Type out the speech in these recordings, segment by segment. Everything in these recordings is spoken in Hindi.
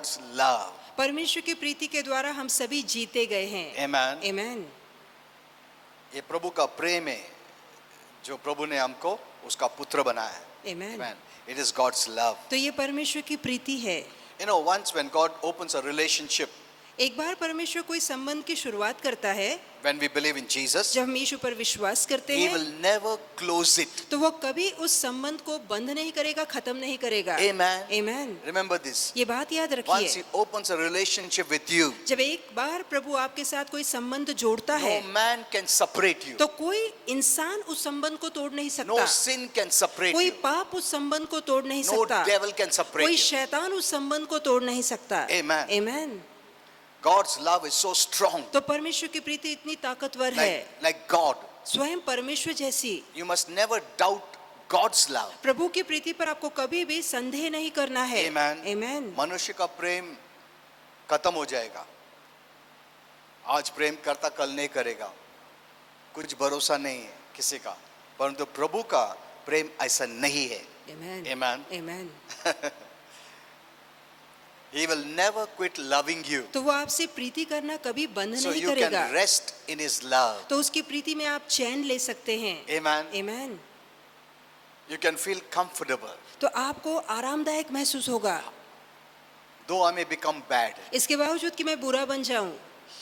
God's love. परमेश्वर की प्रीति के द्वारा हम सभी जीते गए हैं। Amen. आमेन। ये प्रभु का प्रेम है जो प्रभु ने हमको उसका पुत्र बनाया है। आमेन। Amen. It is God's love. तो ये परमेश्वर की प्रीति है। You know, once when God opens a relationship, एक बार परमेश्वर कोई संबंध की शुरुआत करता है, when we believe in Jesus, जब हम यीशु पर विश्वास करते He हैं, will never close it. तो वो कभी उस संबंध को बंद नहीं करेगा, खत्म नहीं करेगा। Amen. आमेन। Remember this. ये बात याद Once रखिए। He opens a relationship with you, जब एक बार प्रभु आपके साथ कोई संबंध जोड़ता है, no man can separate you. तो कोई इंसान उस संबंध को तोड़ नहीं सकता। No sin can separate कोई you. पाप उस संबंध को तोड़ नहीं No सकता। devil can separate कोई you. शैतान उस संबंध को तोड़ नहीं सकता। Amen. Amen. God's love is so strong. तो परमेश्वर की प्रीति इतनी ताकतवर है, Like God. स्वयं परमेश्वर जैसी। You must never doubt God's love. प्रभु की प्रीति पर आपको कभी भी संदेह नहीं करना है। Amen. आमेन। मनुष्य का प्रेम खत्म हो जाएगा। आज प्रेम करता कल नहीं करेगा, कुछ भरोसा नहीं है किसी का, परंतु प्रभु का प्रेम ऐसा नहीं है। आमेन। Amen. Amen. He will never quit loving you. तो वो आपसे प्रीति करना कभी बंद So नहीं you करेगा। can rest in His love. तो उसकी प्रीति में आप चैन ले सकते हैं। Amen. Amen. You can feel comfortable. तो आपको आरामदायक महसूस होगा। Though I may become bad, इसके बावजूद कि मैं बुरा बन जाऊं,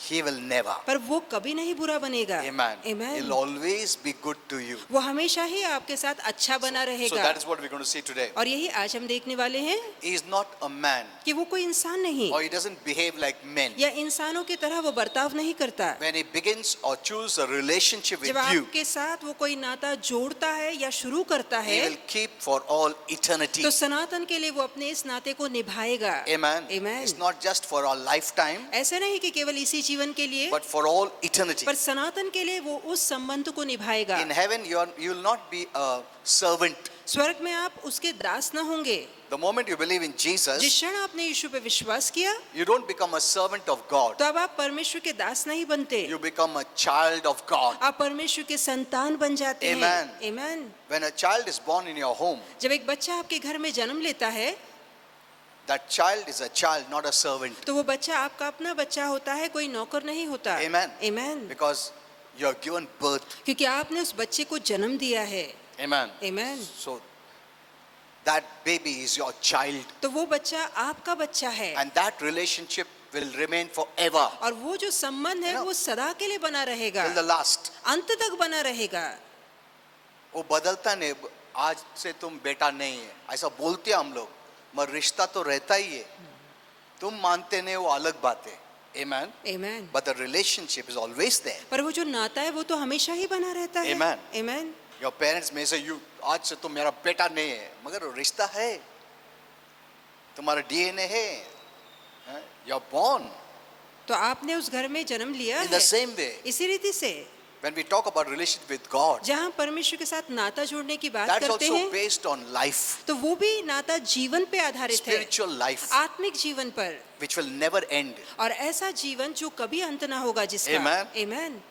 He will never. पर वो कभी नहीं बुरा बनेगा। Amen. Amen. He'll always be good to you. वो हमेशा ही आपके साथ अच्छा बना So रहेगा। that is what we're going to see today. और यही आज हम देखने वाले हैं He is not a man, कि वो कोई इंसान नहीं, or he doesn't behave like men. या इंसानों की तरह वो बर्ताव नहीं करता। When he begins or chooses a relationship with जब you, आपके साथ वो कोई नाता जोड़ता है या शुरू करता he है, will keep for all eternity. तो सनातन के लिए वो अपने इस नाते को निभाएगा। Amen. Amen. It's not just for our lifetime, ऐसा नहीं कि केवल इसी जीवन के लिए, but for all eternity. पर सनातन के लिए वो उस संबंध को निभाएगा। In heaven, you will not be a servant. स्वर्ग में आप उसके दास न होंगे। The moment you believe in जिस Jesus, क्षण आपने यीशु पे विश्वास किया, you don't become a servant of God. तो अब आप परमेश्वर के दास नहीं बनते, You become a child of God. आप परमेश्वर के संतान बन जाते हैं। Amen. Amen. When a child is born in your home, जब एक बच्चा आपके घर में जन्म लेता है, that child is a child, not a servant. तो वो बच्चा आपका अपना बच्चा होता है, कोई नौकर नहीं होता। Amen. Amen. Because you are given birth. क्योंकि आपने उस बच्चे को जन्म दिया है। Amen. Amen. So that baby is your child, तो वो बच्चा आपका बच्चा है, and that relationship will remain forever और वो जो संबंध है No. वो सदा के लिए बना रहेगा, till the last. अंत तक बना रहेगा। वो बदलता नहीं। आज से तुम बेटा नहीं है ऐसा बोलते हैं हम लोग, मगर रिश्ता तो रहता ही है। तुम मानते नहीं वो अलग बात है। Amen. Amen. But the relationship is always there. पर वो जो नाता है वो तो हमेशा ही बना रहता है। Amen. Amen. Your parents may say you आज से तुम मेरा बेटा नहीं है, मगर वो रिश्ता है, तुम्हारा DNA है। You are born तो आपने उस घर में जन्म लिया in है। the same way. इसी रीति से When we talk about relationship with God, जहाँ परमेश्वर के साथ नाता जोड़ने की बात that's करते also हैं, based on life, तो वो भी नाता जीवन पे आधारित है, spiritual life, आत्मिक जीवन पर, which will never end. और ऐसा जीवन जो कभी अंत ना होगा जिसका। Amen. Amen.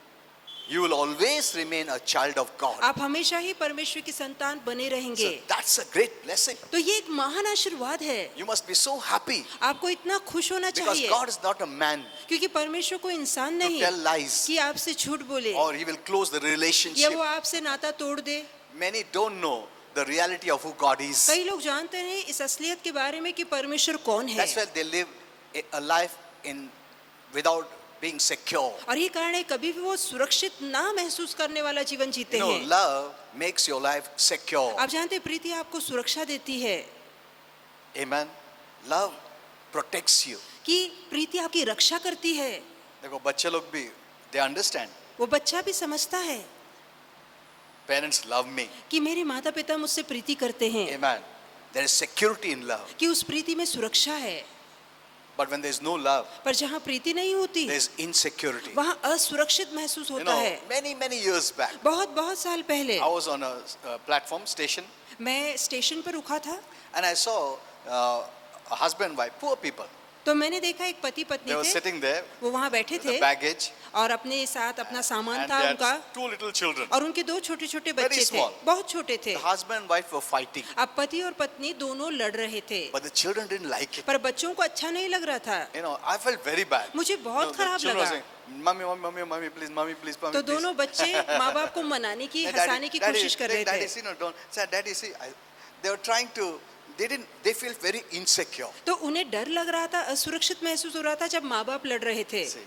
You will always remain a child of God. आप हमेशा ही परमेश्वर की संतान बने रहेंगे। So that's a great blessing. तो ये एक महान आशीर्वाद है। You must be so happy आपको इतना खुश होना because चाहिए, God is not a man क्योंकि परमेश्वर को इंसान to नहीं tell lies, कि आपसे झूठ बोले or he will close the या relationship. वो आपसे नाता तोड़ दे। Many don't know the reality of who God is. कई लोग जानते हैं इस असलियत के बारे में कि परमेश्वर कौन है, That's why they live a life in without being secure. और ये कारण है कभी भी वो सुरक्षित ना महसूस करने वाला जीवन जीते You know, हैं। love makes your life secure. आप जानते हैं प्रीति आपको सुरक्षा देती है, Amen. Love protects you. कि प्रीति आपकी रक्षा करती है। देखो बच्चे लोग भी they understand. वो बच्चा भी समझता है Parents love me. कि मेरे माता पिता मुझसे प्रीति करते हैं, Amen. There is security in love. कि उस प्रीति में सुरक्षा है। But when there is no love, पर जहाँ प्रीति नहीं होती there is insecurity. वहाँ असुरक्षित महसूस You होता know, है। many years back, बहुत साल पहले I was on a platform station, मैं स्टेशन पर रुका था, and I saw a husband and wife, poor people. तो मैंने देखा एक पति पत्नी They were थे, sitting there वो वहाँ बैठे with the थे baggage और अपने साथ अपना सामान and था they उनका, had two little children. और उनके दो छोटे छोटे Very बच्चे थे, small. बहुत छोटे थे। The husband and wife were fighting, अब पति और पत्नी दोनों लड़ रहे थे, but the children didn't like it. पर बच्चों को अच्छा नहीं लग रहा था। You know, I felt very bad. मुझे बहुत The खराब children were लगा। saying, "Mommy, mommy, mommy, mommy, please, mommy, please, mommy, तो please." दोनों बच्चे माँ बाप को मनाने की, Hey, हंसाने की कोशिश कर रहे daddy, थे। see, no, don't. Say, daddy, see, they were trying to. They feel very insecure. तो उन्हें डर लग रहा था, असुरक्षित महसूस हो रहा था जब माँ बाप लड़ रहे थे। See,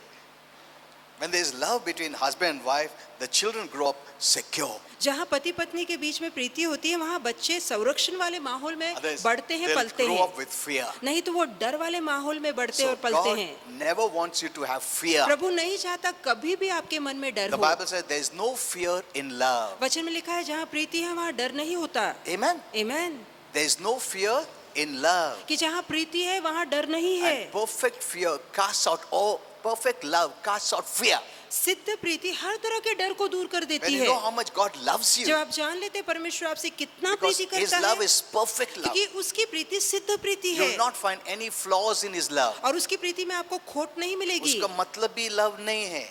when there is love between husband and wife, the children grow up secure. जहाँ पति पत्नी के बीच में प्रीति होती है, वहाँ बच्चे संरक्षण वाले माहौल में Others, बढ़ते हैं, they'll पलते grow हैं। up with fear. नहीं तो वो डर वाले माहौल में बढ़ते So और पलते God हैं। never wants you to have fear. प्रभु नहीं चाहता कभी भी आपके मन में डर The हो। Bible says there is no fear in love. वचन में लिखा है जहाँ प्रीति है वहाँ डर नहीं होता। Amen. आमीन। There is no fear in love. कि जहाँ प्रीति है वहाँ डर नहीं है। And perfect fear casts out all. Perfect love casts out fear. सिद्ध प्रीति हर तरह के डर को दूर कर When देती you है। know how much God loves जब you, आप जान लेते हैं परमेश्वर आपसे कितना because प्रीति His करता love है, is perfect love. क्योंकि उसकी प्रीति सिद्ध प्रीति You है will not find any flaws in His love. और उसकी प्रीति में आपको खोट नहीं मिलेगी। उसका मतलब भी लव नहीं है,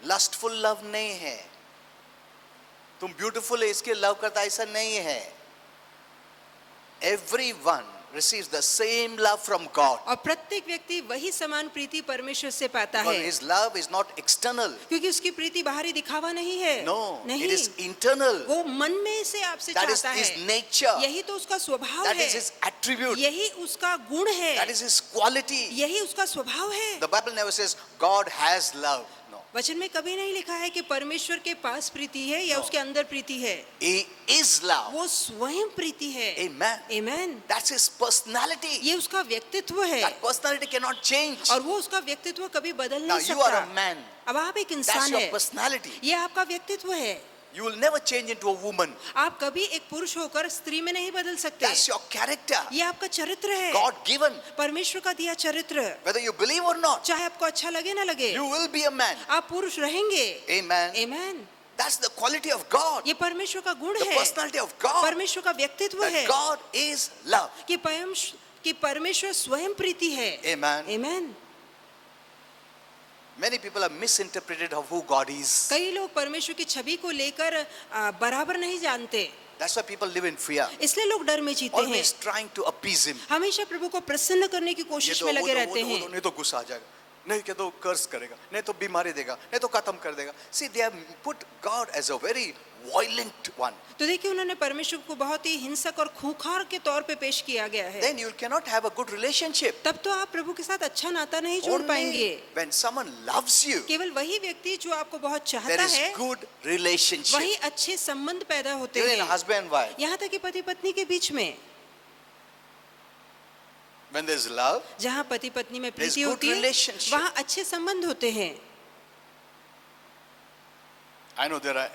लस्टफुल लव नहीं है, तुम ब्यूटीफुल है इसके लव करता, ऐसा नहीं है। Everyone receives the same love from God. और प्रत्येक व्यक्ति वही समान प्रीति परमेश्वर से पाता Because है, His love is not external. क्योंकि उसकी प्रीति बाहरी दिखावा नहीं है। No, नहीं, it is internal. वो मन में से आपसे That is चाहता His है। nature. यही तो उसका स्वभाव That है, is His attribute. यही उसका गुण है, That is His quality. यही उसका स्वभाव है। The Bible never says God has love. No. वचन में कभी नहीं लिखा है कि परमेश्वर के पास प्रीति है या No. उसके अंदर प्रीति है। He is love. वो स्वयं प्रीति है। Amen. आमीन। That's His personality. ये उसका व्यक्तित्व है That personality cannot change. और वो उसका व्यक्तित्व कभी बदल Now नहीं you are a सकता। man. अब आप एक That's इंसान your है, personality. ये आपका व्यक्तित्व है। You will never change into a woman. आप कभी एक पुरुष होकर स्त्री में नहीं बदल सकते। That's your character. ये आपका चरित्र है, God given. परमेश्वर का दिया चरित्र। Whether you believe or not, चाहे आपको अच्छा लगे ना लगे, you will be a man. आप पुरुष रहेंगे। Amen. आमीन। That's the quality of God. ये परमेश्वर का गुण The है, personality of God. परमेश्वर का व्यक्तित्व है That God is love. कि परमेश्वर स्वयं प्रीति है। Amen. आमीन। Many people have misinterpreted of who God is. कई लोग परमेश्वर की छवि को लेकर बराबर नहीं जानते, That's why people live in fear. इसलिए लोग डर में जीते हैं। Always trying to appease Him. हमेशा प्रभु को प्रसन्न करने की ये कोशिश तो में लगे रहते हैं। नहीं तो गुस्सा आ जाएगा, नहीं क्या तो कर्ज करेगा, नहीं तो बीमारी देगा, नहीं तो खत्म कर देगा. See, they have put God as a very violent one. तो देखिए उन्होंने परमेश्वर को बहुत ही हिंसक और खूंखार के तौर पे पेश किया गया है। Then you cannot have a good relationship. तब तो आप प्रभु के साथ अच्छा नाता नहीं जोड़ पाएंगे। Only when someone loves you, केवल वही व्यक्ति जो आपको बहुत there चाहता is है, good relationship. वही अच्छे संबंध पैदा होते Even in हैं। husband and wife, यहाँ तक कि पति पत्नी के बीच में, when there is love, जहाँ पति पत्नी में There's प्रीति good होती है, relationship. वहाँ अच्छे संबंध होते हैं। I know there are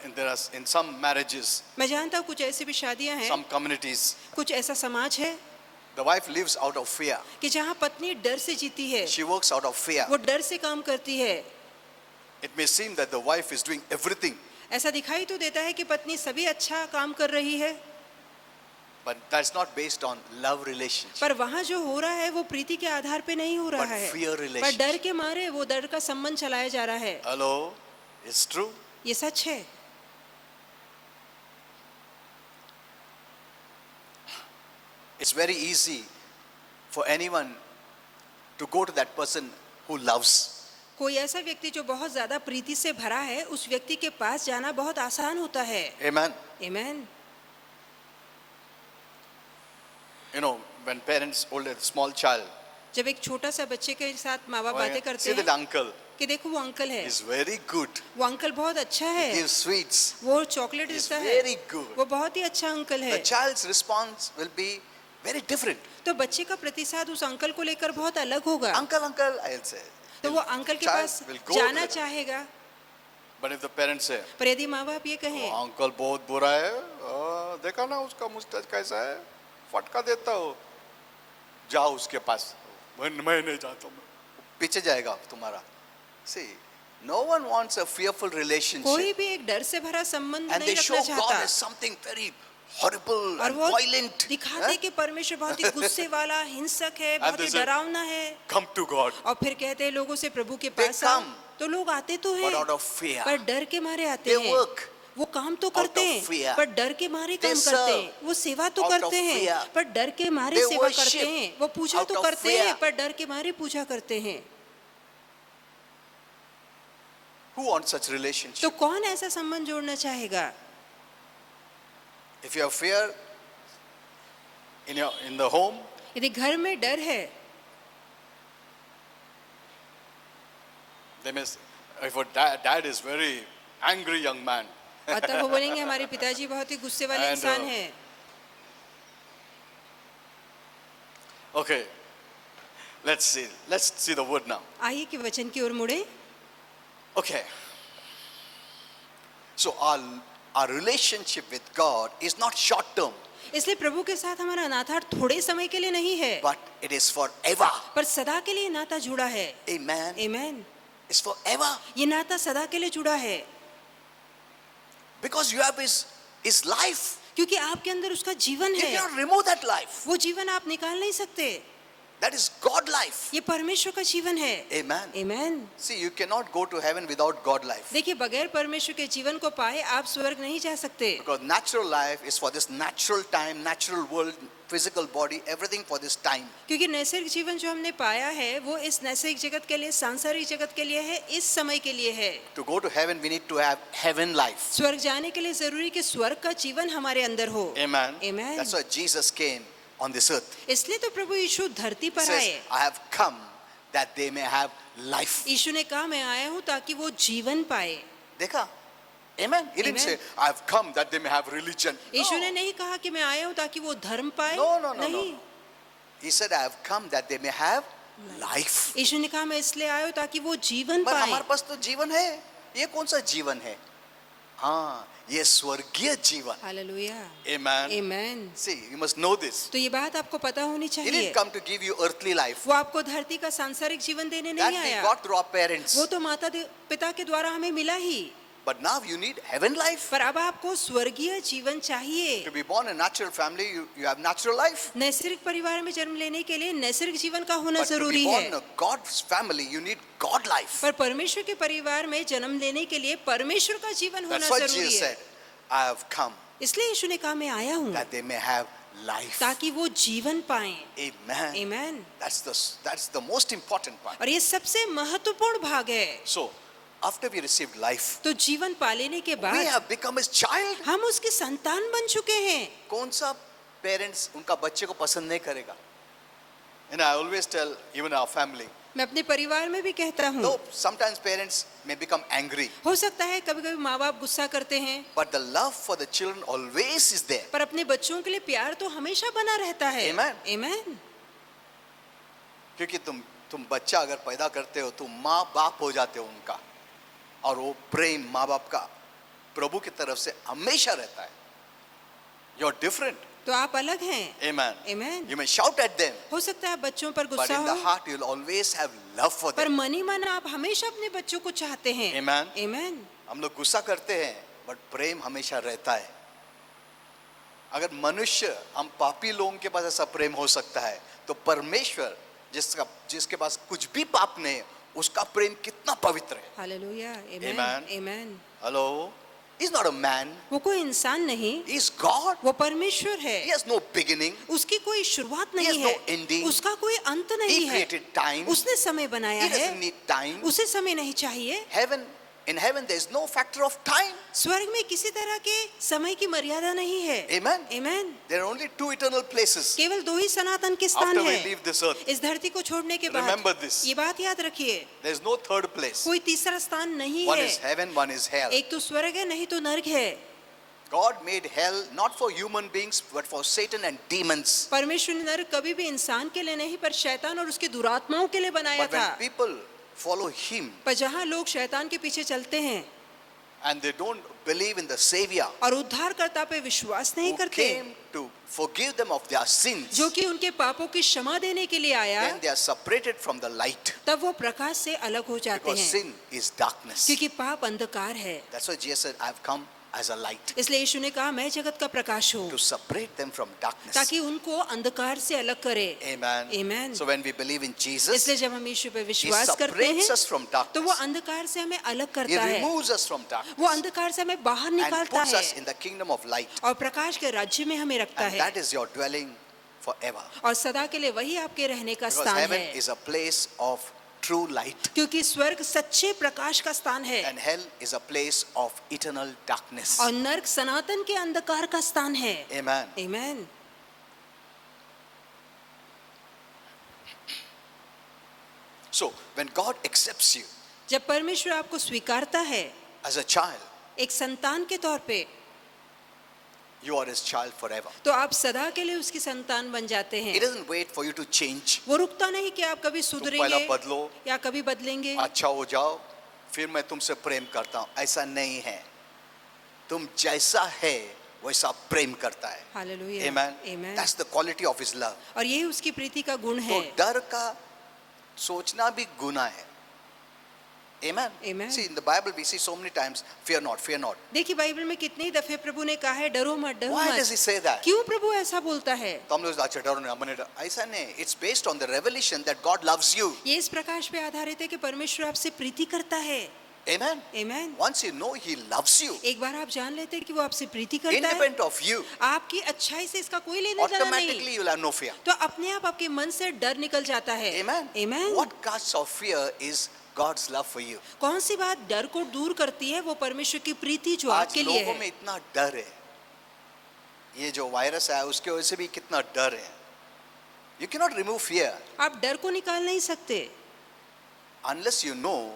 in some marriages, मैं जानता हूँ कुछ ऐसी भी शादियां हैं, some communities, कुछ ऐसा समाज है the wife lives out of fear. कि जहाँ पत्नी डर से जीती है, She works out of fear. वो डर से काम करती है। It may seem that the wife is doing everything, ऐसा दिखाई तो देता है कि पत्नी सभी अच्छा काम कर रही है, but that's not based on love relationship. पर वहाँ जो हो रहा है वो प्रीति के आधार पे नहीं हो रहा But है, fear पर relationship. डर के मारे वो डर का संबंध चलाया जा रहा है। Hello, it's true. ये सच है। It's very easy for anyone to go to that person who loves. कोई ऐसा व्यक्ति जो बहुत ज्यादा प्रीति से भरा है, उस व्यक्ति के पास जाना बहुत आसान होता है। Amen. आमीन। You know, when parents hold a small child, जब एक छोटा सा बच्चे के साथ माँ बाप oh, बातें yeah, करते see that हैं uncle कि देखो वो अंकल है, is very good. वो अंकल बहुत अच्छा है, He gives sweets. वो चॉकलेट He's देता है, very good. वो बहुत ही अच्छा अंकल है। The child's response will be very different. तो बच्चे का प्रतिसाद उस अंकल को लेकर बहुत अलग होगा। Uncle, uncle, I'll say. तो वो अंकल के Child पास will go जाना to the- चाहेगा, But if the parents say, पर यदि माँ बाप ये कहें "Oh, uncle बहुत बुरा है, देखा ना उसका मुस्ताज कैसा है, फटका देता हो, जाओ उसके पास, मैं नहीं जाता हूँ, पीछे जाएगा तुम्हारा." See, no one wants a fearful कोई relationship, भी एक डर से भरा संबंध and नहीं they show रखना God चाहता, as something very horrible और and वो violent. दिखाते eh? कि परमेश्वर बहुत ही गुस्से वाला, हिंसक है, बहुत they ही say, डरावना है, Come to God. और फिर कहते हैं लोगों से प्रभु के They पास आओ। come, तो लोग आते तो but हैं, out of fear. पर डर के मारे आते They हैं। work वो काम तो out करते of हैं, fear. पर डर के मारे They काम करते हैं। serve वो सेवा तो out of करते हैं, fear. पर डर के मारे They सेवा worship करते हैं। वो पूजा out तो of करते fear. हैं, पर डर के मारे पूजा करते हैं। Who wants such relationship? तो कौन ऐसा संबंध जोड़ना चाहेगा? If you have fear in the home, यदि घर में डर है, they may say, if a dad is very angry young man, अतः वो बोलेंगे हमारे पिताजी बहुत ही गुस्से वाले And, इंसान हैं। okay, let's see the word now. आइए कि वचन की ओर मुड़े। Okay, so our relationship with God is not short term, इसलिए प्रभु के साथ हमारा नाता थोड़े समय के लिए नहीं है, but it is forever. पर सदा के लिए नाता जुड़ा है। Amen. आमीन। It's forever ये नाता सदा के लिए जुड़ा है, because you have his life. क्योंकि आपके अंदर उसका जीवन You है। cannot remove that life. वो जीवन आप निकाल नहीं सकते। That is God life. ये परमेश्वर का जीवन है। Amen. आमीन। See, you cannot go to heaven without God life. देखिए, बगैर परमेश्वर के जीवन को पाए आप स्वर्ग नहीं जा सकते, Because natural life is for this natural time, natural world, physical body, everything for this time. क्योंकि नैसर्गिक जीवन जो हमने पाया है वो इस नैसर्गिक जगत के लिए, सांसारिक जगत के लिए है, इस समय के लिए है। To go to heaven, we need to have heaven life. स्वर्ग जाने के लिए जरूरी कि स्वर्ग का जीवन हमारे अंदर हो। Amen. Amen. That's why Jesus came on this earth. इसलिए तो प्रभु यीशु धरती He पर says, आए। I have come that they may have life. यीशु ने कहा मैं आया हूँ ताकि वो जीवन पाए। देखा? Amen. He didn't Amen. say, I have come that they may have religion. यीशु ने नहीं कहा कि मैं आया हूँ ताकि वो धर्म पाए। No, no, no, no. नहीं, He said, I have come that they may have life. यीशु ने कहा मैं इसलिए आया हूँ ताकि वो जीवन पर पाए। हमारे पास तो जीवन है। ये कौन सा जीवन है? हाँ, ये स्वर्गीय जीवन। हालेलुया। Amen. आमीन। See, you must know this. तो ये बात आपको पता होनी He चाहिए। didn't come to give you earthly life. वो आपको धरती का सांसारिक जीवन देने That नहीं we आया। got through our parents. वो तो माता पिता के द्वारा हमें मिला ही, But now you need heaven life. पर अब आपको स्वर्गीय जीवन चाहिए। To be born in a natural family, you have natural life. नैसर्गिक परिवार में जन्म लेने के लिए नैसर्गिक जीवन का होना But to be जरूरी born है, in a God's family, you need God life. पर परमेश्वर के परिवार में जन्म लेने के लिए परमेश्वर का जीवन होना That's why जरूरी Jesus है। said, I have come इसलिए यीशु ने कहा मैं आया हूँ that they may have life. ताकि वो जीवन पाएं। Amen. आमीन। That's the most important part. और ये सबसे महत्वपूर्ण भाग है। So, after we received life, तो जीवन पा लेने के we बाद have become his child. हम उसके संतान बन चुके हैं। कौन सा पेरेंट्स उनका बच्चे को पसंद नहीं करेगा? And I always tell even our family, मैं अपने परिवार में भी कहता हूँ, though sometimes parents may become angry, हो सकता है कभी कभी माँ बाप गुस्सा करते हैं, but the love for the children always is there. पर अपने बच्चों के लिए प्यार तो हमेशा बना रहता है। Amen. आमीन। क्योंकि तुम बच्चा अगर पैदा करते हो तो माँ बाप हो जाते हो उनका, और वो प्रेम माँ बाप का प्रभु की तरफ से हमेशा रहता है. You are different. तो आप अलग हैं। Amen. Amen. You may shout at them, हो सकता है बच्चों पर but गुस्सा in the हो, heart you'll always have love for पर them. मन ही मन आप हमेशा अपने बच्चों को चाहते हैं। Amen. आमीन। हम लोग गुस्सा करते हैं, बट प्रेम हमेशा रहता है. अगर मनुष्य, हम पापी लोगों के पास ऐसा प्रेम हो सकता है, तो परमेश्वर जिसके पास कुछ भी पाप नहीं है, उसका प्रेम कितना पवित्र है. हालेलुया। Amen. आमीन। आमीन। Hello, He's not a man, वो कोई इंसान नहीं, He's God. वो परमेश्वर He है। has no beginning. उसकी कोई शुरुआत He नहीं has है, no ending. उसका कोई अंत He नहीं है। created time. उसने समय बनाया He है, doesn't need time. उसे समय नहीं चाहिए। In heaven there is no factor of time. स्वर्ग में किसी तरह के समय की मर्यादा नहीं है। Amen. आमीन। There are only two eternal places. केवल दो ही सनातन के स्थान After we है leave this earth, इस धरती को छोड़ने के Remember बाद। this. ये बात याद रखिए, there is no third place. कोई तीसरा स्थान नहीं One है। is heaven, one is hell. एक तो स्वर्ग है, नहीं तो नर्क है। God made hell not for human beings but for Satan and demons. परमेश्वर ने नरक कभी भी इंसान के लिए नहीं, पर शैतान और उसकी दुरात्माओं के लिए बनाया But when था। people follow him पर जहाँ लोग शैतान के पीछे चलते हैं and they don't believe in the Savior और उद्धारकर्ता पे विश्वास नहीं who करते, came to forgive them of their sins, जो कि उनके पापों की क्षमा देने के लिए आया, then they are separated from the light, तब वो प्रकाश से अलग हो जाते because हैं, sin is darkness. क्योंकि पाप अंधकार है। That's why Jesus said, I have come as a light इसलिए यीशु ने कहा मैं जगत का प्रकाश हूँ, to separate them from darkness. ताकि उनको अंधकार से अलग करे। Amen. Amen. So when we believe in Jesus, इसलिए जब हम यीशु पे He विश्वास करते separates हैं us from तो वो darkness. अंधकार से हमें अलग He करता है, removes us from वो darkness अंधकार से हमें बाहर and निकालता puts है us in the kingdom of light. और प्रकाश के राज्य में हमें रखता And है, that is your dwelling forever. और सदा के लिए वही आपके रहने का Because स्थान heaven है, is a place of true light क्योंकि स्वर्ग सच्चे प्रकाश का स्थान है and hell is a place of eternal darkness. और नर्क सनातन के अंधकार का स्थान है। Amen. आमीन। So when God accepts you जब परमेश्वर आपको स्वीकारता है as a child, एक संतान के तौर पे, you are His child forever. तो आप सदा के लिए उसकी संतान बन जाते He हैं। doesn't wait for you to change. वो रुकता नहीं कि आप कभी तुम सुधरेंगे पहला बदलो, या कभी बदलेंगे, अच्छा हो जाओ, फिर मैं तुमसे प्रेम करता हूं। ऐसा नहीं है। तुम जैसा है वैसा प्रेम करता है। Hallelujah, Amen. आमीन। That's the quality of His love. और यही उसकी प्रीति का गुण तो है। डर का सोचना भी गुनाह है। Amen. Amen. See, in the Bible we see so many times, fear not, fear not. देखिए बाइबल में कितनी दफे प्रभु ने कहा है डरो मत, डरो Why does मत। He say that? क्यों प्रभु ऐसा बोलता है? तो हम लोग अच्छा डरो नहीं, हमने ऐसा नहीं। It's based on the revelation that God loves you. ये इस प्रकाश पे आधारित है कि परमेश्वर आपसे प्रीति करता है। Amen. आमीन। Once you know He loves you, एक बार आप जान लेते हैं कि वो आपसे प्रीति करता है, independent of you, आपकी अच्छाई से इसका कोई लेना देना नहीं, automatically you'll have no fear. तो अपने आप आपके मन से डर निकल जाता है। Amen. आमीन। What casts of fear is God's love for you. कौन सी बात डर को दूर करती है? वो परमेश्वर की प्रीति जो आज आपके लिए लोगों में है। इतना डर है, ये जो वायरस है उसके वजह से भी कितना डर है। You cannot remove fear आप डर को निकाल नहीं सकते unless you know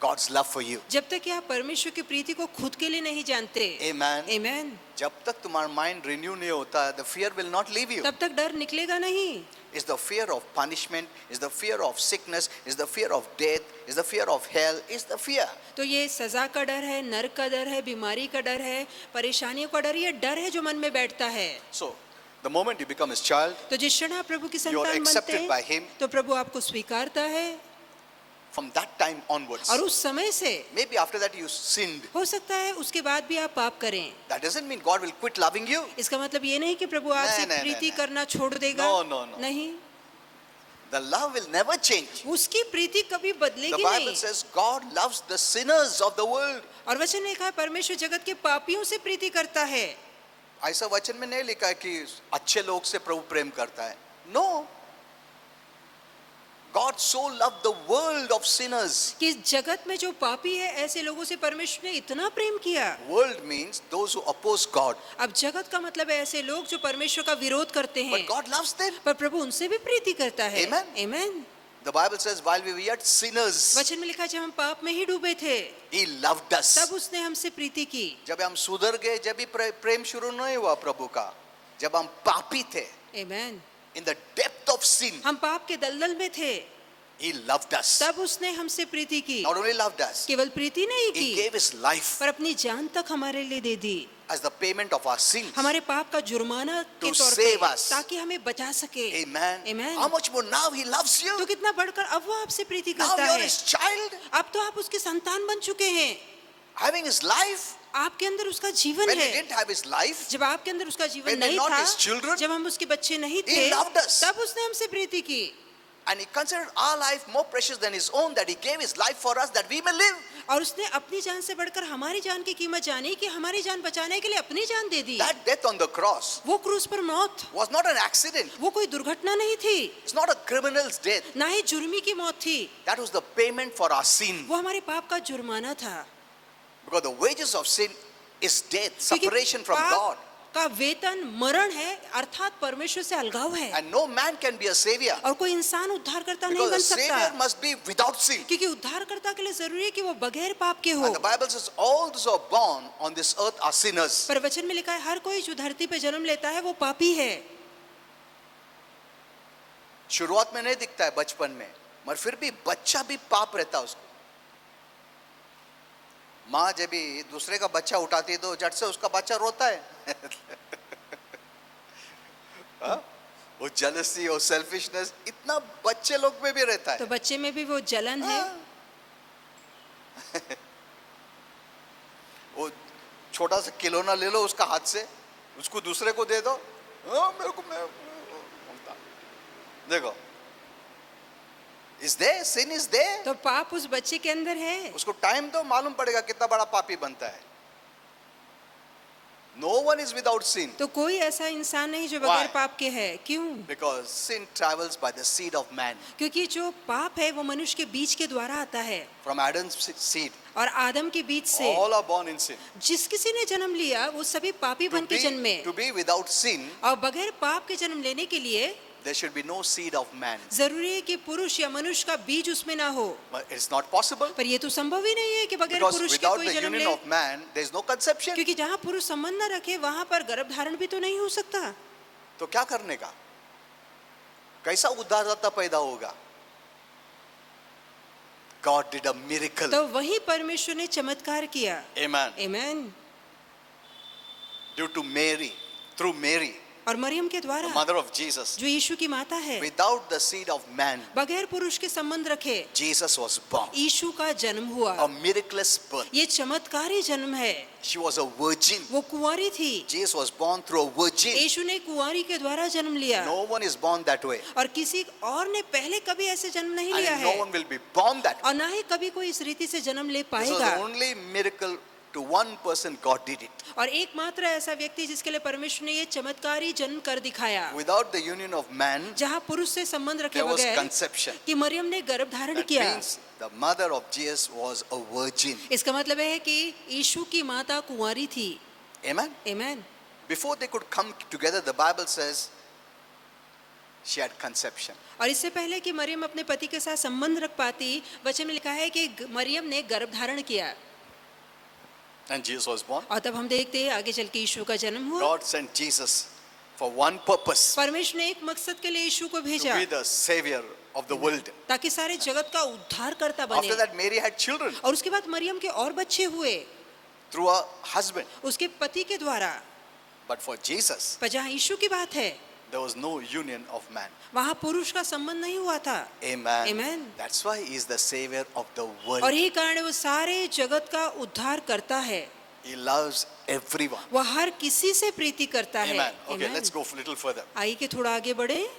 God's love for you. जब तक कि आप परमेश्वर की प्रीति को खुद के लिए नहीं जानते। Amen. आमीन। जब तक तुम्हारा माइंड रिन्यू नहीं होता है, the fear will not leave you. तब तक डर निकलेगा नहीं। It's the fear of punishment, it's the fear of sickness, it's the fear of death, it's the fear of hell, it's the fear. तो ये सजा का डर है, नरक का डर है, बीमारी का डर है, परेशानियों का डर, ये डर है जो मन में बैठता है। So, the moment you become His child, तो जिस क्षण आप प्रभु की you are संतान बनते accepted by Him. हैं तो प्रभु आपको स्वीकारता है From that time onwards, और उस समय से maybe after that you sinned. हो सकता है उसके बाद भी आप पाप करें। That doesn't mean God will quit loving you. इसका मतलब ये नहीं कि प्रभु आपसे नहीं, प्रीति नहीं। करना छोड़ देगा। No, no, no. नहीं, The love will never change. उसकी प्रीति कभी The बदलेगी Bible नहीं। says God loves the sinners of the world. और वचन में लिखा है परमेश्वर जगत के पापियों से प्रीति करता है। ऐसा वचन में नहीं लिखा है कि अच्छे लोग से प्रभु प्रेम करता है। No. God so loved the world of sinners. कि जगत में जो पापी है ऐसे लोगों से परमेश्वर ने इतना प्रेम किया। World means those who oppose God. अब जगत का मतलब है ऐसे लोग जो परमेश्वर का विरोध करते हैं, But God loves them. पर प्रभु उनसे भी प्रीति करता है। Amen. आमीन। The Bible says while we were yet sinners, वचन में लिखा है जब हम पाप में ही डूबे थे He loved us. तब उसने हमसे प्रीति की। जब हम सुधर गए, जब भी प्रेम शुरू नहीं हुआ प्रभु का, जब हम पापी थे, आमीन। in the depth of sin, हम पाप के दलदल में थे He loved us. तब उसने हमसे प्रीति की। Not only loved us, केवल प्रीति नहीं He की gave His life पर अपनी जान तक हमारे लिए दे दी, as the payment of our sins. हमारे पाप का जुर्माना के To तौर save पे, us. ताकि हमें बचा सके। Amen. Amen. How much more now He loves you? तो कितना बढ़कर अब वो आपसे प्रीति Now करता you are है। His child, अब तो आप उसके संतान बन चुके हैं, having His life. आपके अंदर उसका जीवन When we है। didn't have His life, जब आपके अंदर उसका जीवन when we नहीं were not था, His children, जब हम उसके बच्चे नहीं He थे, loved us. तब उसने हमसे प्रीति की and He considered our life more precious than His own, that He gave His life for us that we may live. और उसने अपनी जान से बढ़कर हमारी जान की कीमत जानी कि हमारी जान बचाने के लिए अपनी जान दे दी। That death on the cross वो क्रूस पर मौत, was not an accident. वो कोई दुर्घटना नहीं थी, It's not a criminal's death. ना ही जुर्मी की मौत थी, That was the payment for our sin. वो हमारे पाप का जुर्माना था। Because the wages of sin is death, क्योंकि separation from पाप God. का वेतन मरण है, अर्थात परमेश्वर से अलगाव है। And no man can be a savior. और कोई इंसान उद्धारकर्ता नहीं Because बन a savior सकता, must be without sin. क्योंकि उद्धारकर्ता के लिए जरूरी है कि वो बगैर पाप के हो। And the Bible says all those who are born on this earth are sinners. पर वचन में लिखा है हर कोई जो धरती पे जन्म लेता है वो पापी है। शुरुआत में नहीं दिखता है बचपन में, मगर फिर भी बच्चा भी पाप रहता है उसको। माँ जब भी दूसरे का बच्चा उठाती है तो झट से उसका बच्चा रोता है। हाँ? वो जेलसी और सेल्फिशनेस इतना बच्चे लोग में भी रहता तो है। बच्चे में भी वो जलन है। वो छोटा सा खिलौना ले लो उसका हाथ से, उसको दूसरे को दे दो, मेरे को मैं देखो, is there, sin is there. तो पाप उस बच्चे के अंदर है। उसको टाइम तो मालूम पड़ेगा कितना बड़ा पापी बनता है। नो वन इज विदाउट सिन, तो कोई ऐसा इंसान नहीं जो बगैर Why? पाप के है। क्यों? Because sin travels by the seed of man, क्योंकि जो पाप है वो मनुष्य के बीज के द्वारा आता है, फ्रॉम एडम्स सीड और आदम के बीज से ऑल आर बोर्न इन सिन। जिस किसी ने जन्म लिया वो सभी पापी बन के जन्मे। टू बी विदाउट सिन और बगैर पाप के जन्म लेने के लिए there should be no seed of man, जरूरी है कि पुरुष या मनुष्य का बीज उसमें ना हो। but it's not possible पर ये तो संभव ही नहीं है कि बगैर because पुरुष के without कोई the जन्म union ले, of man there is no conception। क्योंकि जहाँ पुरुष संबंध न रखे वहां पर गर्भ धारण भी तो नहीं हो सकता। तो क्या करने का, कैसा उद्धारदाता पैदा होगा? God did a miracle, तो वही परमेश्वर ने चमत्कार किया। amen, आमीन। due to Mary, through Mary, और मरियम के the द्वारा mother of Jesus, जो यीशु की माता है, without the seed of man बगैर पुरुष के संबंध रखे Jesus was born, यीशु का जन्म हुआ। a miraculous birth। ये चमत्कारी जन्म है। She was a virgin, वो कुंवारी थी। Jesus was born through a virgin। यीशु ने कुंवारी के द्वारा जन्म लिया। No one is born that way, और किसी और ने पहले कभी ऐसे जन्म नहीं लिया and no है, one will be born that way। और ना ही कभी कोई इस रीति से जन्म ले This was पाएगा। the only miracle to one person God did it। और एकमात्र ऐसा व्यक्ति जिसके लिए परमेश्वर ने ये चमत्कारी जन्म कर दिखाया, Without the union of man जहाँ पुरुष से संबंध रखे there was बगैर conception। कि मरियम ने गर्भ धारण That किया। means the mother of Jesus was a virgin। इसका मतलब है कि यीशु की माता कुंवारी थी। Amen। आमीन। Before they could come together, the Bible says she had conception। और इससे पहले कि मरियम अपने पति के साथ संबंध रख पाती, वचन में लिखा है कि मरियम ने गर्भ धारण किया। And Jesus was born। और तब हम देखते हैं आगे चल के यीशु का जन्म हुआ। God sent Jesus for one purpose, परमेश्वर ने एक मकसद के लिए यीशु को to भेजा, be the savior of the world। ताकि सारे जगत का उद्धार करता बने। After that Mary had children और उसके बाद मरियम के और बच्चे हुए through her husband, उसके पति के द्वारा। but for Jesus पर जहाँ यीशु की बात है there was no union of man। वहाँ पुरुष का संबंध नहीं हुआ था। Amen। Amen। That's why he is the savior of the और world। यही कारण है वो सारे जगत का उद्धार करता है। He loves everyone। वह हर किसी से प्रीति करता है। Amen। Okay, Amen। let's go a little further। आइए कि थोड़ा आगे बढ़े।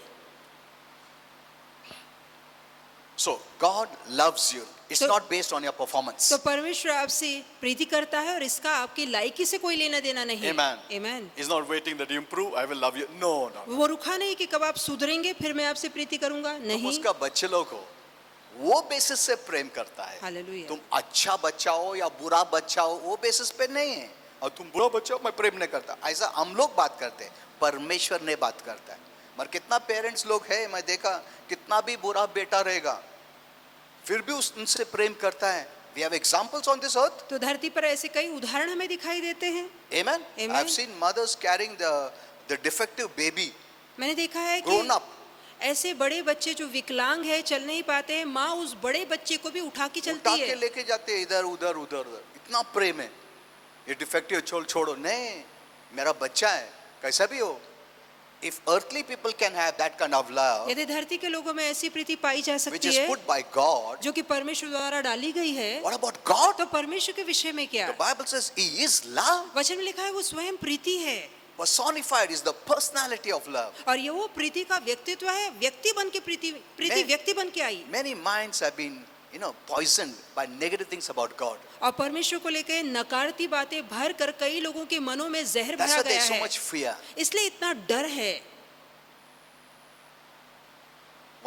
So God loves you। It's So- not based on your performance। तो परमेश्वर आपसे प्रीति करता है और इसका आपकी लायकी से कोई लेना देना नहीं। Amen। Amen। He's not waiting that you improve, I will love you। No, no। वो रुका नहीं कि कब आप सुधरेंगे फिर मैं आपसे प्रीति करूंगा, तुम नहीं। उसका बच्चे लोग हो, वो बेसिस से प्रेम करता है। हालेलुया। तुम अच्छा बच्चा हो या बुरा बच्चा हो वो बेसिस पे नहीं है। और तुम बुरा बच्चा हो मैं प्रेम नहीं करता, ऐसा हम लोग बात करते हैं, परमेश्वर ने बात करता है। मगर कितना पेरेंट्स लोग है, मैं देखा कितना भी बुरा बेटा रहेगा फिर भी उनसे प्रेम करता है। We have examples on this earth। तो धरती पर ऐसे कई उदाहरण हमें दिखाई देते हैं। Amen। Amen। I've seen mothers carrying the defective baby मैंने देखा है कि grown up। ऐसे बड़े बच्चे जो विकलांग है, चल नहीं पाते हैं, माँ उस बड़े बच्चे को भी उठा के उठा चलती के है। लेके जाते हैं इधर उधर उधर उधर, इतना प्रेम है। ये डिफेक्टिव छोड़ो, नहीं मेरा बच्चा है, कैसा भी हो। If earthly people can have that kind of love यदि धरती के लोगों में ऐसी प्रीति पाई जा which सकती is है put by God, जो कि परमेश्वर द्वारा डाली गई है, what about God? तो परमेश्वर के विषय में क्या? The Bible says He is love। वचन में लिखा है वो स्वयं प्रीति है। Personified is the personality of love। और ये वो प्रीति का व्यक्तित्व है, व्यक्ति बन के प्रीति मैं- व्यक्ति बन के आई। Many minds have been poisoned by negative things about God। और परमेश्वर को लेकर नकारती बातें भर कर कई लोगों के मनों में जहर That's भरा why गया there's so है, much fear। इसलिए इतना डर है।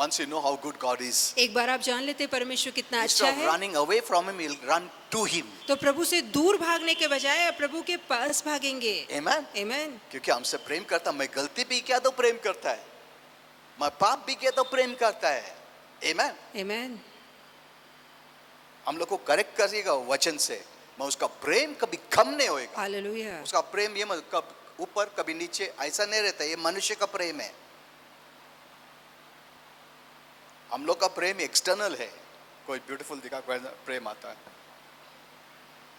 Once you know how good God is, एक बार आप जान लेते परमेश्वर कितना अच्छा instead of है, running away from Him, you'll run to Him। तो प्रभु से दूर भागने के बजाय आप प्रभु के पास भागेंगे। Amen। आमीन। क्योंकि हमसे प्रेम करता, मैं गलती भी किया तो प्रेम करता है, मैं पाप भी किया तो प्रेम करता है। Amen। आमीन। हम लोग को करेक्ट करिएगा वचन से, मैं उसका प्रेम कभी कम नहीं होएगा। हालेलुया। उसका प्रेम ये कब ऊपर कभी नीचे ऐसा नहीं रहता, ये मनुष्य का प्रेम है। हम लोग का प्रेम एक्सटर्नल है, कोई ब्यूटीफुल दिखा कोई प्रेम आता है।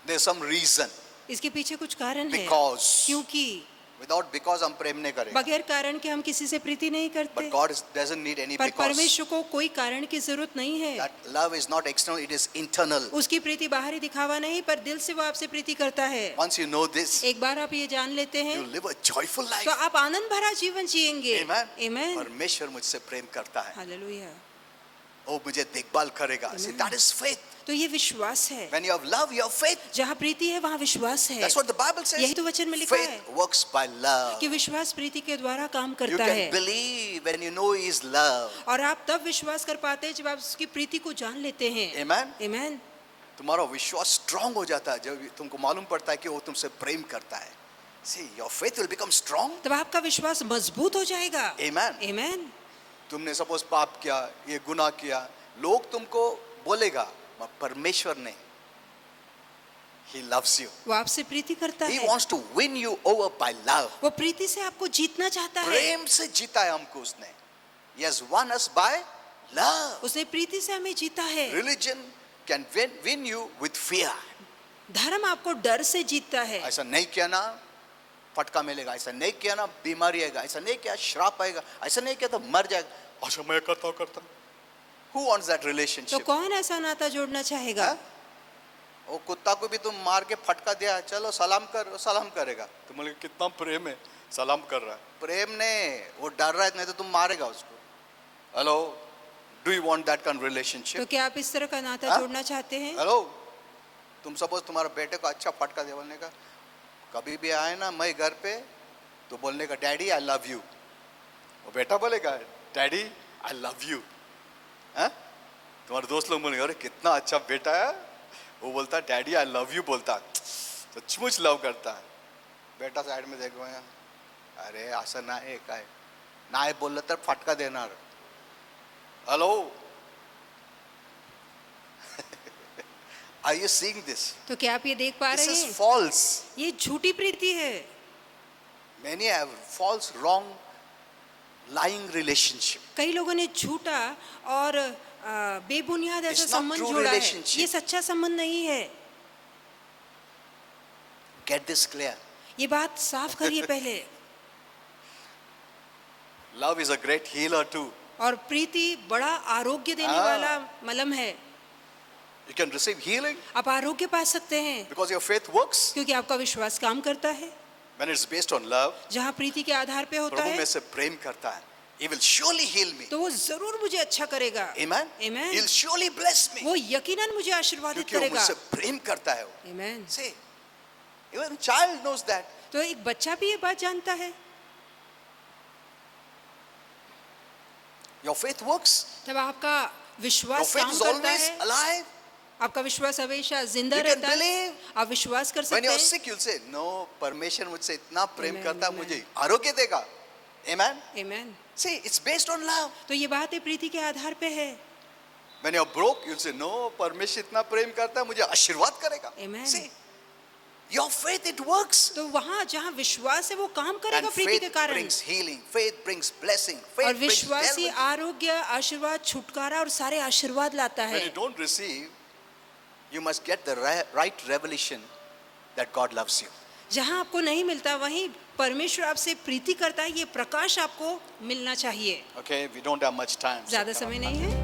There's some reason इसके पीछे कुछ कारण है, because क्योंकि Without because हम प्रेम नहीं करेंगे. बगैर कारण के हम किसी से प्रीति नहीं करते. But God doesn't need any पर because. परमेश्वर को कोई कारण की जरूरत नहीं है. That love is not external, it is internal. उसकी प्रीति बाहरी दिखावा नहीं, पर दिल से वो आपसे प्रीति करता है. Once you know this, एक बार आप ये जान लेते हैं you live a joyful life. तो आप आनंद भरा जीवन जिएंगे. Amen. Amen. परमेश्वर मुझसे प्रेम करता है. हालेलुया. वो मुझे देखभाल करेगा. See, that is faith. तो ये विश्वास है. When you have love, you have faith. जहाँ प्रीति है वहाँ विश्वास है. That's what the Bible says. यही तो वचन में लिखा है Faith works by love. कि विश्वास प्रीति के द्वारा काम You करता can है. believe when you know His love. और आप तब विश्वास कर पाते हैं जब आप उसकी प्रीति को जान लेते हैं. Amen. Amen. तुम्हारा विश्वास strong हो जाता है जब तुमको मालूम पड़ता है कि वो तुमसे प्रेम करता है. See, your faith will become strong. तब आपका विश्वास मजबूत हो जाएगा. Amen. Amen. तुमने सपोज पाप किया, ये गुनाह किया, लोग तुमको बोलेगा, परमेश्वर ने, He loves you. वो आपसे प्रीति करता He है. wants to win you over by love. वो प्रीति से आपको जीतना चाहता है. प्रेम से जीता है हमको उसने. He has won us by love. उसने प्रीति से हमें जीता है. Religion can win you with fear. धर्म आपको डर से जीतता है. ऐसा नहीं किया ना फटका मिलेगा, ऐसा नहीं किया ना बीमारी आएगा, ऐसा नहीं किया श्राप आएगा, ऐसा नहीं किया तो मर जाएगा. अच्छा मैं करता हूँ. Who wants that तो relationship? कौन ऐसा नाता जोड़ना चाहेगा? हाँ? वो कुत्ता को भी तुम मार के फटका दिया, चलो सलाम कर, वो सलाम करेगा. तुम बोले कितना प्रेम है, सलाम कर रहा है. प्रेम ने, वो डर रहा है, नहीं तो तुम मारेगा उसको. Hello, do you want that kind तो रिलेशनशिप? क्या आप इस तरह का नाता हाँ? जोड़ना चाहते हैं? हेलो, तुम सपोज तुम्हारे बेटे को अच्छा फटका दे, बोलने का कभी भी आए ना मैं घर पे तो बोलने का डैडी आई लव यू. वो बेटा बोलेगा डैडी आई लव यू. तुम्हारे दोस्त लोग बोलेंगे अरे कितना अच्छा बेटा है, वो बोलता है डैडी आई लव यू, बोलता सचमुच लव करता है. बेटा साइड में देखो, अरे असं नाही काय नाही बोललं तर फटका देणार. Hello, are you seeing this? तो क्या आप ये देख पा दिस रहे इज हैं? फॉल्स. ये झूठी प्रीति है. Many have false, wrong, lying relationship. कई लोगों ने झूठा और बेबुनियाद ऐसा It's not संबंध true जोड़ा है. relationship. ये सच्चा संबंध नहीं है. Get this clear. ये बात साफ करिए पहले. Love is a great healer too. और प्रीति बड़ा आरोग्य देने हाँ. वाला मलम है. You can receive healing आप आरोग्य पा सकते हैं because your faith works. क्योंकि आपका विश्वास काम करता है. When it's based on love, जहाँ प्रीति के आधार पे होता प्रभु है में से प्रेम करता है. He will surely heal me. तो वो जरूर मुझे अच्छा करेगा. Amen. Amen. He'll surely bless me. वो यकीनन मुझे आशीर्वादित क्योंकि वो करेगा. मुझसे प्रेम करता है वो. Amen. See, even child knows that. तो एक बच्चा भी ये बात जानता है. Your faith works. तब आपका Your विश्वास faith काम is करता always है. alive. आपका विश्वास हमेशा जिंदा You can रहता है. believe. आप विश्वास कर When सकते you're हैं. sick, you'll say, no, परमेश्वर मुझसे इतना प्रेम Amen, करता है, amen. मुझे आरोग्य देगा. Amen. Amen. See, it's based on love. तो ये बात है प्रीति के आधार पे है. When you're broke, you'll say, no, परमेश्वर इतना प्रेम करता है, मुझे आशीर्वाद करेगा. Amen. See, your faith, it works. तो वहाँ जहाँ विश्वास है वो काम करेगा And प्रीति के faith कारण. brings healing. Faith brings blessing. Faith और brings विश्वास ही health. आरोग्य, आशीर्वाद, छुटकारा और सारे आशीर्वाद लाता When है. you don't receive, you must get the right revelation that God loves you. जहाँ आपको नहीं मिलता वहीं परमेश्वर आपसे प्रीति करता है. ये प्रकाश आपको मिलना चाहिए. Okay, we don't have much time. so ज्यादा come on. समय नहीं है.